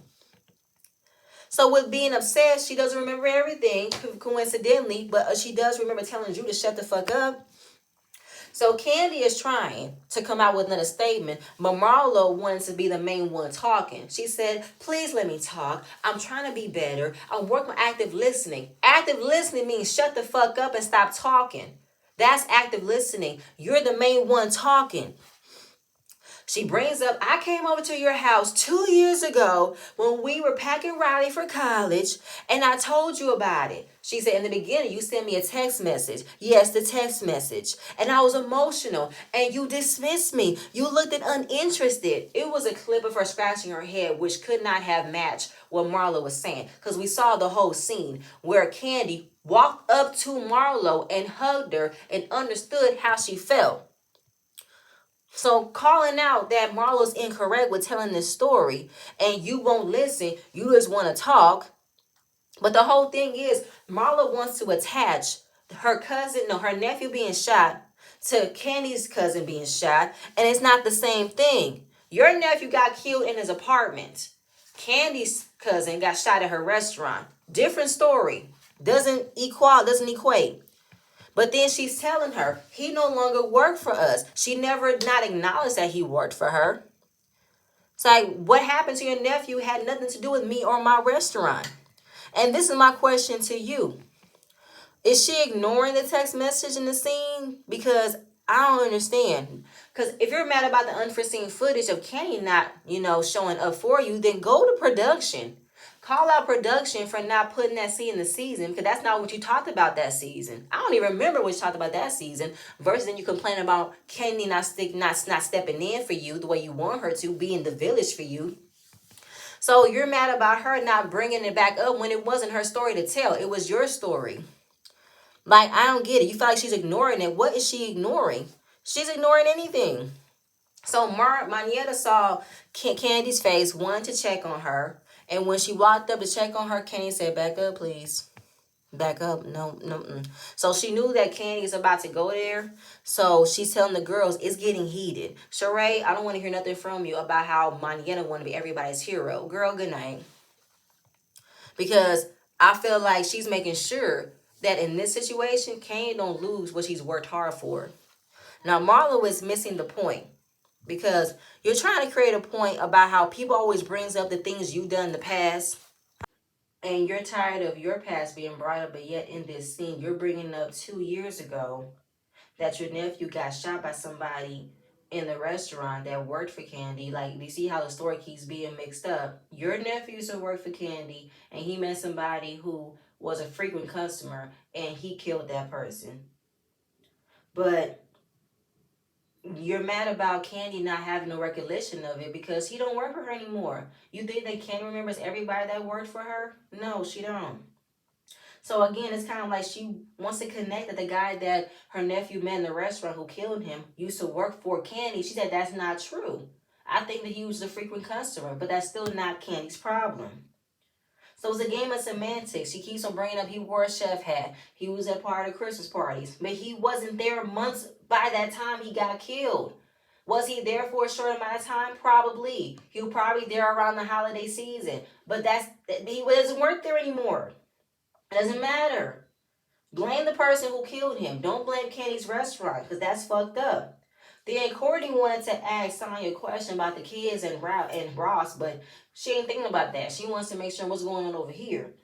So with being upset, she doesn't remember everything, coincidentally, but she does remember telling Drew to shut the fuck up. So Candy is trying to come out with another statement, but Marlo wants to be the main one talking. She said, please let me talk. I'm trying to be better. I'm working on active listening. Active listening means shut the fuck up and stop talking. That's active listening. You're the main one talking. She brings up, I came over to your house 2 years ago when we were packing Riley for college, and I told you about it. She said, in the beginning, you sent me a text message. Yes, the text message. And I was emotional, and you dismissed me. You looked uninterested. It was a clip of her scratching her head, which could not have matched what Marlo was saying, because we saw the whole scene where Candy walked up to Marlo and hugged her and understood how she felt. So calling out that Marlo's incorrect with telling this story and you won't listen, you just want to talk. But the whole thing is Marlo wants to attach her cousin, no, her nephew being shot to Candy's cousin being shot, and it's not the same thing. Your nephew got killed in his apartment. Candy's cousin got shot at her restaurant. Different story. Doesn't equate. But then she's telling her he no longer worked for us. She never not acknowledged that he worked for her. It's like, what happened to your nephew had nothing to do with me or my restaurant. And this is my question to you. Is she ignoring the text message in the scene? Because I don't understand. Because if you're mad about the unforeseen footage of Kenny not, showing up for you, then go to production. Call out production for not putting that scene in the season, because that's not what you talked about that season. I don't even remember what you talked about that season. Versus then you complain about Kenny not stepping in for you the way you want her to, be in the village for you. So you're mad about her not bringing it back up when it wasn't her story to tell. It was your story. Like, I don't get it. You feel like she's ignoring it. What is she ignoring? She's ignoring anything. So Manietta saw Candy's face, wanted to check on her. And when she walked up to check on her, Candy said, back up, please. Back up. No. So she knew that Candy is about to go there. So she's telling the girls, it's getting heated. Sheree, I don't want to hear nothing from you about how Manietta want to be everybody's hero. Girl, good night. Because I feel like she's making sure that in this situation, Candy don't lose what she's worked hard for. Now, Marlo is missing the point. Because you're trying to create a point about how people always brings up the things you've done in the past. And you're tired of your past being brought up. But yet in this scene, you're bringing up 2 years ago that your nephew got shot by somebody in the restaurant that worked for Candy. Like, you see how the story keeps being mixed up. Your nephew used to work for Candy, and he met somebody who was a frequent customer, and he killed that person. But you're mad about Candy not having no recollection of it because he don't work for her anymore. You think that Candy remembers everybody that worked for her? No, she don't. So again, it's kind of like she wants to connect that the guy that her nephew met in the restaurant who killed him used to work for Candy. She said that's not true. I think that he was a frequent customer, but that's still not Candy's problem. So it's a game of semantics. She keeps on bringing up he wore a chef hat. He was at part of Christmas parties. But he wasn't there months by that time he got killed. Was he there for a short amount of time? Probably. He was probably there around the holiday season. But he doesn't work there anymore. It doesn't matter. Blame the person who killed him. Don't blame Kenny's restaurant because that's fucked up. Then Courtney wanted to ask Sonya a question about the kids and Ross, but she ain't thinking about that. She wants to make sure what's going on over here.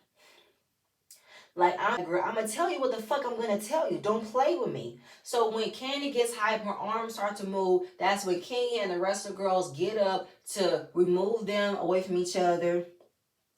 Like, I'm gonna tell you what the fuck I'm gonna tell you. Don't play with me. So when Candy gets hyped, her arms start to move. That's when Kenya and the rest of the girls get up to remove them away from each other.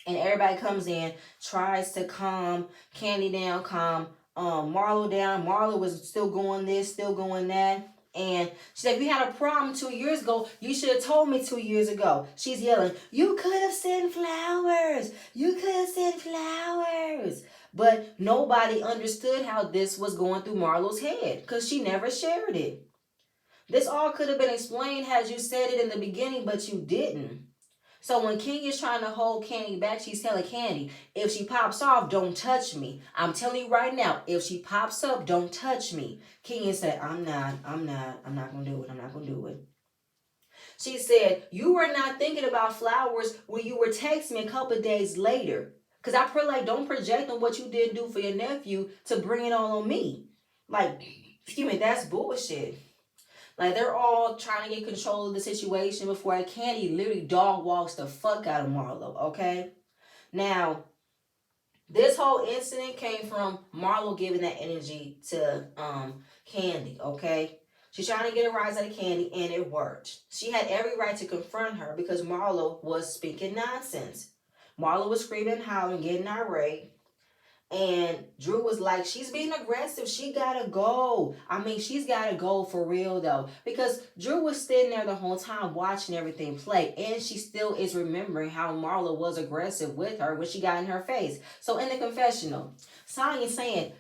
And everybody comes in, tries to calm Candy down, calm Marlo down. Marlo was still going this, still going that. And she said, we had a problem 2 years ago. You should have told me 2 years ago. She's yelling, you could have sent flowers. You could have sent flowers. But nobody understood how this was going through Marlo's head because she never shared it. This all could have been explained had you said it in the beginning, but you didn't. So when King is trying to hold Candy back, she's telling Candy, if she pops off, don't touch me. I'm telling you right now, if she pops up, don't touch me. King said, I'm not going to do it. I'm not going to do it. She said, you were not thinking about flowers when you were texting me a couple of days later. Because I feel like don't project on what you didn't do for your nephew to bring it all on me. Like, excuse me, that's bullshit. Like, they're all trying to get control of the situation before Candy literally dog walks the fuck out of Marlo, okay? Now, this whole incident came from Marlo giving that energy to Candy, okay? She's trying to get a rise out of Candy, and it worked. She had every right to confront her because Marlo was speaking nonsense. Marlo was screaming, howling, getting irate. And Drew was like, she's being aggressive. She gotta go. I mean, she's gotta go for real though. Because Drew was sitting there the whole time watching everything play. And she still is remembering how Marlo was aggressive with her when she got in her face. So in the confessional, Sonya's saying,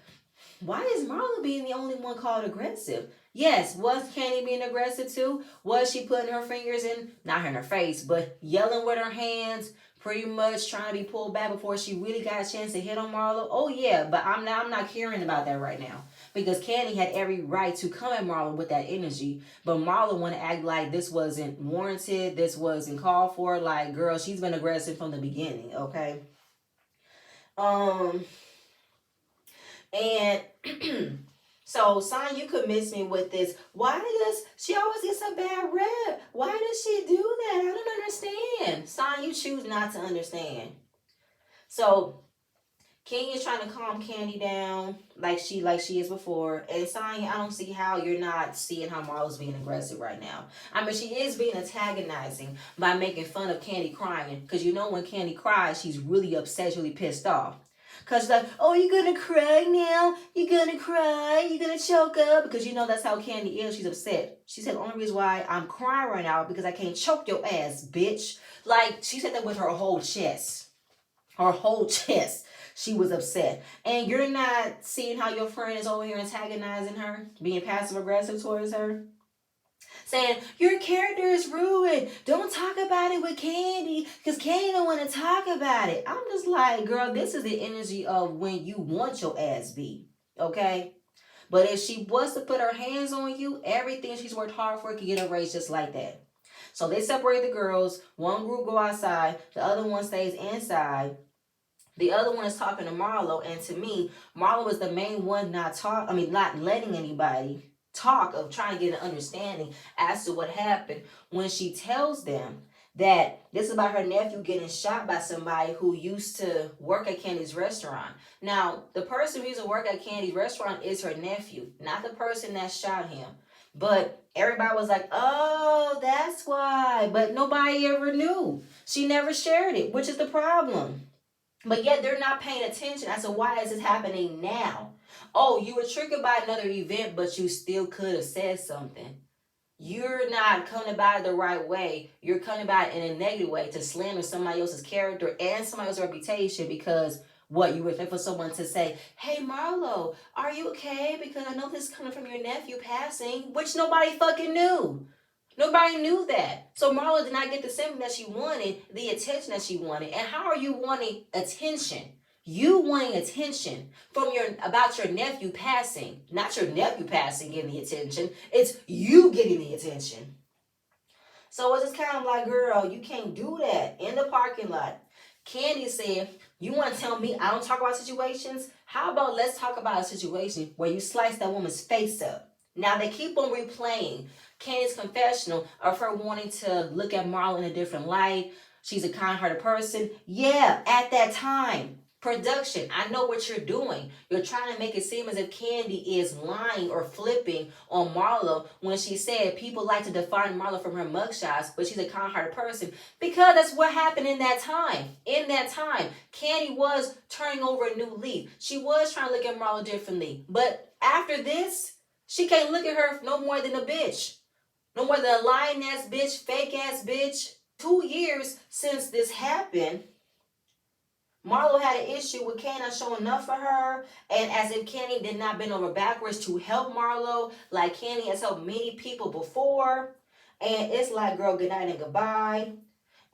why is Marlo being the only one called aggressive? Yes, was Candy being aggressive too? Was she putting her fingers in, not in her face, but yelling with her hands, pretty much trying to be pulled back before she really got a chance to hit on Marlo? Oh yeah, but I'm not caring about that right now. Because Candy had every right to come at Marlo with that energy, but Marlo want to act like this wasn't warranted, this wasn't called for. Like, girl, she's been aggressive from the beginning, okay? And so, Son, you could miss me with this. Why does she always get a bad rep? Why does she do that? I don't understand. Son, you choose not to understand. So, King is trying to calm Candy down like she is before. And Sonya, I don't see how you're not seeing how Marlo's being aggressive right now. I mean, she is being antagonizing by making fun of Candy crying. Because you know when Candy cries, she's really upset, she's really pissed off. Because like, oh, you gonna cry now? You gonna cry? You gonna choke up? Because you know that's how Candy is. She's upset. She said the only reason why I'm crying right now because I can't choke your ass, bitch. Like, she said that with her whole chest. Her whole chest. She was upset. And you're not seeing how your friend is over here antagonizing her, being passive aggressive towards her? Saying, your character is ruined. Don't talk about it with Candy because Candy don't want to talk about it. I'm just like, girl, this is the energy of when you want your ass beat. Okay? But if she was to put her hands on you, everything she's worked hard for could get erased just like that. So they separate the girls. One group go outside. The other one stays inside. The other one is talking to Marlo, and to me, Marlo is the main one not letting anybody talk, of trying to get an understanding as to what happened when she tells them that this is about her nephew getting shot by somebody who used to work at Candy's restaurant. Now, the person who used to work at Candy's restaurant is her nephew, not the person that shot him. But everybody was like, oh, that's why. But nobody ever knew. She never shared it, which is the problem. But yet they're not paying attention as to why is this happening now. Oh, you were triggered by another event, but you still could have said something. You're not coming about it the right way. You're coming about it in a negative way to slander somebody else's character and somebody else's reputation because what you would expect for someone to say, hey Marlo, are you okay? Because I know this is coming from your nephew passing, which nobody fucking knew. Nobody knew that. So Marlo did not get the sympathy that she wanted, the attention that she wanted. And how are you wanting attention? You wanting attention about your nephew passing. Not your nephew passing getting the attention. It's you getting the attention. So it's just kind of like, girl, you can't do that in the parking lot. Candy said, you want to tell me I don't talk about situations? How about let's talk about a situation where you slice that woman's face up? Now they keep on replaying Candy's confessional of her wanting to look at Marlo in a different light. She's a kind-hearted person. Yeah, at that time. Production, I know what you're doing. You're trying to make it seem as if Kandi is lying or flipping on Marlo when she said people like to define Marlo from her mugshots, but she's a kind-hearted person. Because that's what happened in that time. In that time, Kandi was turning over a new leaf. She was trying to look at Marlo differently. But after this, she can't look at her no more than a bitch. No more than a lying-ass bitch, fake-ass bitch. 2 years since this happened, Marlo had an issue with Kandi not showing enough for her, and as if Kandi did not bend over backwards to help Marlo, like Kandi has helped many people before. And it's like, girl, good night and goodbye.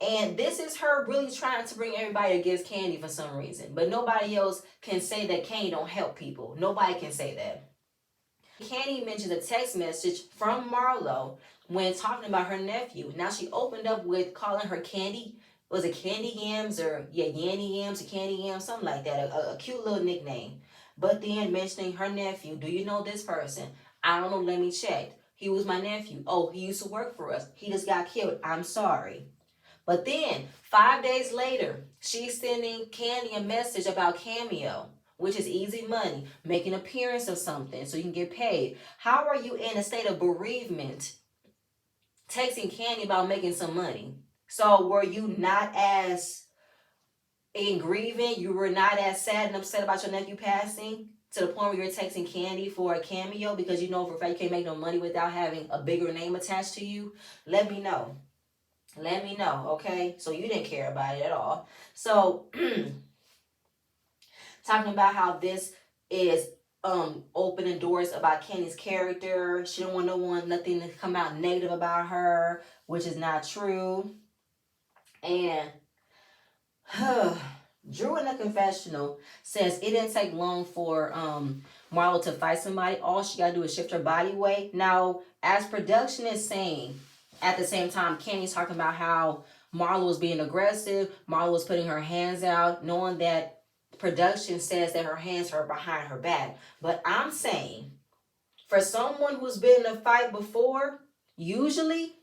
And this is her really trying to bring everybody against Kandi for some reason. But nobody else can say that Kandi don't help people. Nobody can say that. Kandi mentioned a text message from Marlo when talking about her nephew. Now she opened up with calling her Candy. Was it Candy Yams or Yanny Yams or Candy Yams, something like that, a cute little nickname. But then mentioning her nephew. Do you know this person? I don't know. Let me check. He was my nephew. Oh, he used to work for us. He just got killed. I'm sorry. But then 5 days later, she's sending Kandi a message about Cameo, which is easy money, make an appearance of something so you can get paid. How are you in a state of bereavement texting Kandi about making some money? So were you not as in grieving? You were not as sad and upset about your nephew passing to the point where you're texting Kandi for a cameo because you know for a fact you can't make no money without having a bigger name attached to you? Let me know. Let me know, okay? So you didn't care about it at all. So talking about how this is opening doors about Kandi's character. She don't want nothing to come out negative about her, which is not true. And Drew in the confessional says it didn't take long for Marlo to fight somebody. All she gotta do is shift her body weight. Now, as production is saying, at the same time, Kandi's talking about how Marlo was being aggressive. Marlo was putting her hands out, knowing that production says that her hands are behind her back. But I'm saying, for someone who's been in a fight before, usually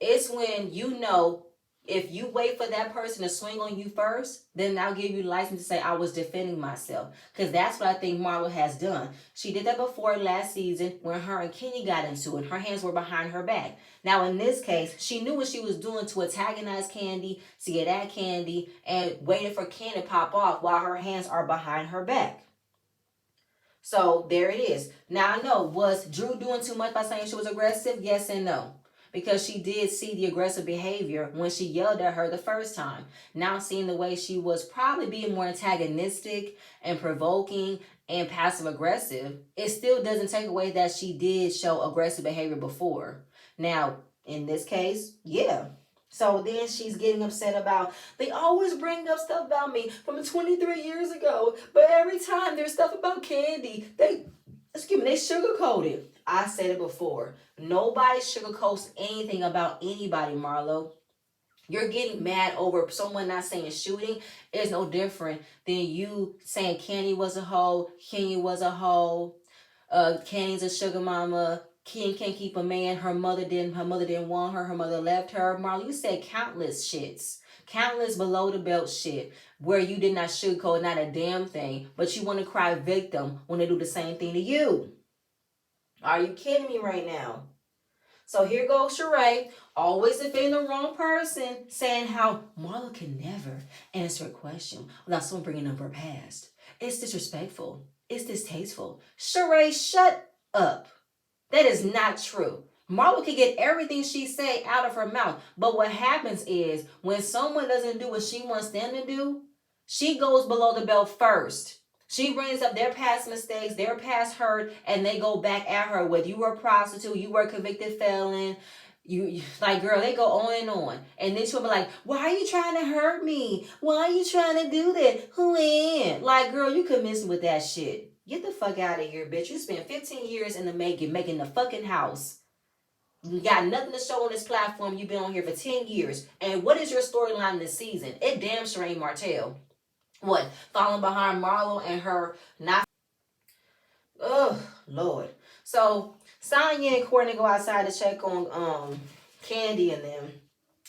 it's when you know if you wait for that person to swing on you first, then I'll give you the license to say I was defending myself. Because that's what I think Marlo has done. She did that before last season when her and Kenny got into it. Her hands were behind her back. Now in this case, she knew what she was doing to antagonize Kandi, to get at Kandi, and waited for Kandi to pop off while her hands are behind her back. So there it is. Now I know, was Drew doing too much by saying she was aggressive? Yes and no. Because she did see the aggressive behavior when she yelled at her the first time. Now seeing the way she was probably being more antagonistic and provoking and passive aggressive, it still doesn't take away that she did show aggressive behavior before. Now, in this case, yeah. So then she's getting upset about, they always bring up stuff about me from 23 years ago, but every time there's stuff about Kandi, they sugarcoat it. I said it before. Nobody sugarcoats anything about anybody, Marlo. You're getting mad over someone not saying shooting is no different than you saying Kandi was a hoe, Kenya was a hoe, Kandi's a sugar mama, Ken can't keep a man, her mother didn't want her mother left her. Marlo, you said countless shits. Countless below the belt shit where you did not sugarcoat not a damn thing, but you want to cry victim when they do the same thing to you. Are you kidding me right now? So here goes Sheree, always defending the wrong person, saying how Marlo can never answer a question without someone bringing up her past. It's disrespectful. It's distasteful. Sheree, shut up. That is not true. Marlo can get everything she say out of her mouth. But what happens is when someone doesn't do what she wants them to do, she goes below the belt first. She brings up their past mistakes, their past hurt, and they go back at her. Whether you were a prostitute, you were a convicted felon, you like, girl, they go on and on. And then she'll be like, why are you trying to hurt me? Why are you trying to do that? Who am? Like, girl, you could miss me with that shit. Get the fuck out of here, bitch. You spent 15 years in the making the fucking house. You got nothing to show on this platform. You've been on here for 10 years. And what is your storyline this season? It damn sure ain't Martell. What? Falling behind Marlo and her not. Oh, Lord. So, Sonya and Courtney go outside to check on Kandi and them.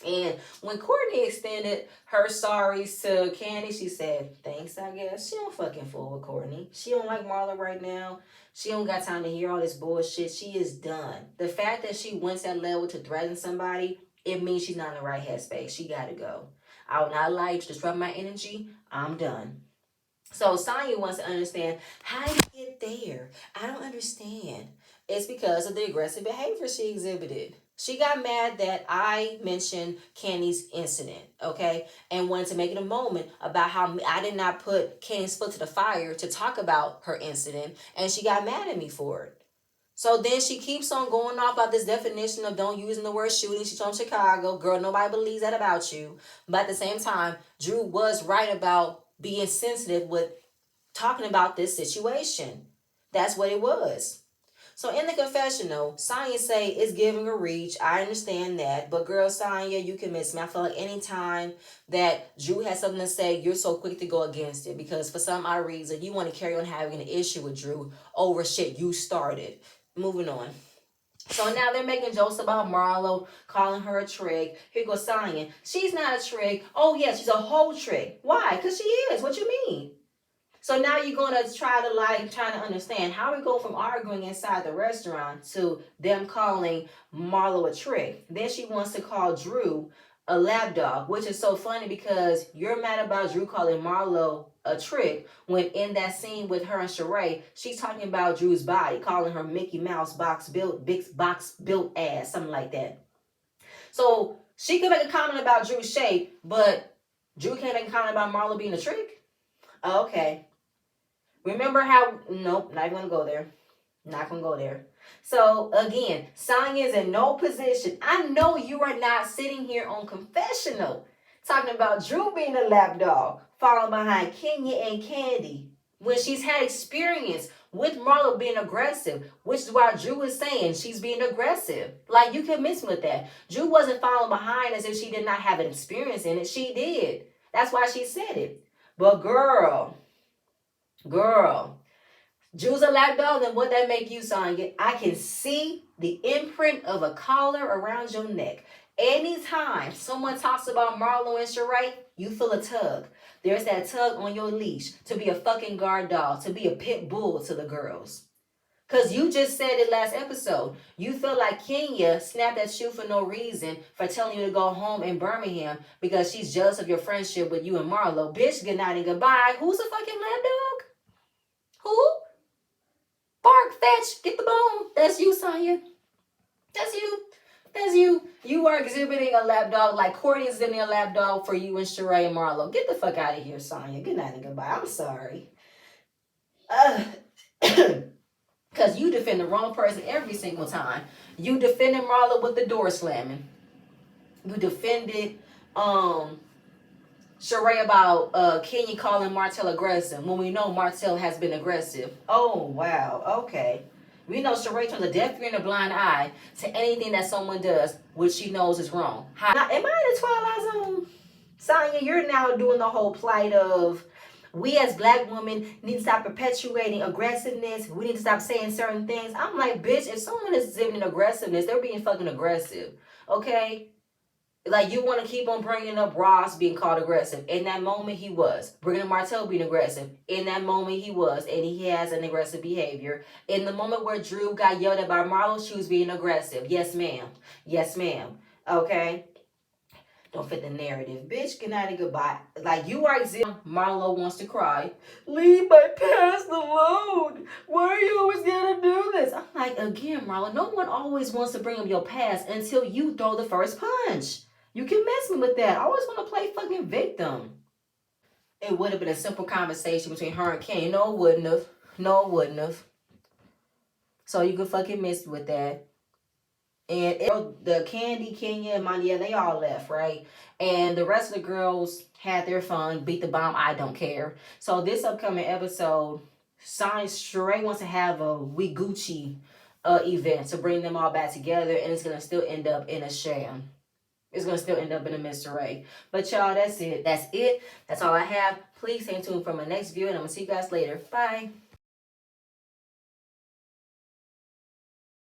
And when Courtney extended her sorries to Candy, she said, thanks, I guess. She don't fucking fool with Courtney. She don't like Marla right now. She don't got time to hear all this bullshit. She is done. The fact that she went to that level to threaten somebody, it means she's not in the right headspace. She gotta go. I will not allow you to disrupt my energy. I'm done. So Sonya wants to understand, how did you get there? I don't understand. It's because of the aggressive behavior she exhibited. She got mad that I mentioned Kenny's incident, okay? And wanted to make it a moment about how I did not put Kenny's foot to the fire to talk about her incident. And she got mad at me for it. So then she keeps on going off about this definition of don't using the word shooting. She's from Chicago. Girl, nobody believes that about you. But at the same time, Drew was right about being sensitive with talking about this situation. That's what it was. So in the confessional, Sonya say it's giving a reach. I understand that. But girl, Sonya, you can miss me. I feel like anytime that Drew has something to say, you're so quick to go against it. Because for some odd reason, you want to carry on having an issue with Drew over shit you started. Moving on. So now they're making jokes about Marlo, calling her a trick. Here goes Sonya. She's not a trick. Oh, yeah, she's a whole trick. Why? Because she is. What you mean? So now you're going to try to understand how we go from arguing inside the restaurant to them calling Marlo a trick. Then she wants to call Drew a lapdog, which is so funny because you're mad about Drew calling Marlo a trick when in that scene with her and Sheree, she's talking about Drew's body, calling her Mickey Mouse big box built ass, something like that. So she can make a comment about Drew's shape, but Drew can't make a comment about Marlo being a trick? Okay. Remember how, nope, not even gonna go there. Not gonna go there. So again, Sonya is in no position. I know you are not sitting here on confessional talking about Drew being a lapdog, following behind Kenya and Candy when she's had experience with Marlo being aggressive, which is why Drew is saying she's being aggressive. Like, you can miss me with that. Drew wasn't following behind as if she did not have an experience in it. She did. That's why she said it. But girl, Drew's a lapdog, then what that make you, Sonya? I can see the imprint of a collar around your neck. Anytime someone talks about Marlo and Sheree, you feel a tug. There's that tug on your leash to be a fucking guard dog, to be a pit bull to the girls. Because you just said it last episode. You feel like Kenya snapped at you for no reason for telling you to go home in Birmingham because she's jealous of your friendship with you and Marlo. Bitch, good night and goodbye. Who's a fucking lapdog? Who? Bark, fetch, get the bone. That's you, Sonya. That's you. That's you. You are exhibiting a lapdog like Courtney is exhibiting a lapdog for you and Sheree and Marlo. Get the fuck out of here, Sonya. Good night and goodbye. I'm sorry. Because you defend the wrong person every single time. You defended Marlo with the door slamming. You defended Sheree about Kenya calling Martell aggressive when we know Martell has been aggressive. Oh, wow. Okay. We know Sheree turns a deaf ear and a blind eye to anything that someone does, which she knows is wrong. Now, am I in the Twilight Zone? Sonya, you're now doing the whole plight of we as black women need to stop perpetuating aggressiveness. We need to stop saying certain things. I'm like, bitch, if someone is exhibiting aggressiveness, they're being fucking aggressive. Okay? Like, you want to keep on bringing up Ross being called aggressive. In that moment, he was. Bringing up Martell being aggressive. In that moment, he was. And he has an aggressive behavior. In the moment where Drew got yelled at by Marlo, she was being aggressive. Yes, ma'am. Yes, ma'am. Okay? Don't fit the narrative. Bitch, good night and goodbye. Like, you are exhibiting. Marlo wants to cry. Leave my past alone. Why are you always gonna do this? I'm like, again, Marlo, no one always wants to bring up your past until you throw the first punch. You can mess me with that. I always want to play fucking victim. It would have been a simple conversation between her and Kenya. No, it wouldn't have. No, it wouldn't have. So you can fucking miss me with that. And the Candy, Kenya, and Mania, they all left, right? And the rest of the girls had their fun, beat the bomb, I don't care. So this upcoming episode, Sheree wants to have a We Gucci event to bring them all back together, and it's going to still end up in a sham. It's going to still end up in a mystery. But y'all, that's it. That's it. That's all I have. Please stay tuned for my next view, and I'm going to see you guys later. Bye.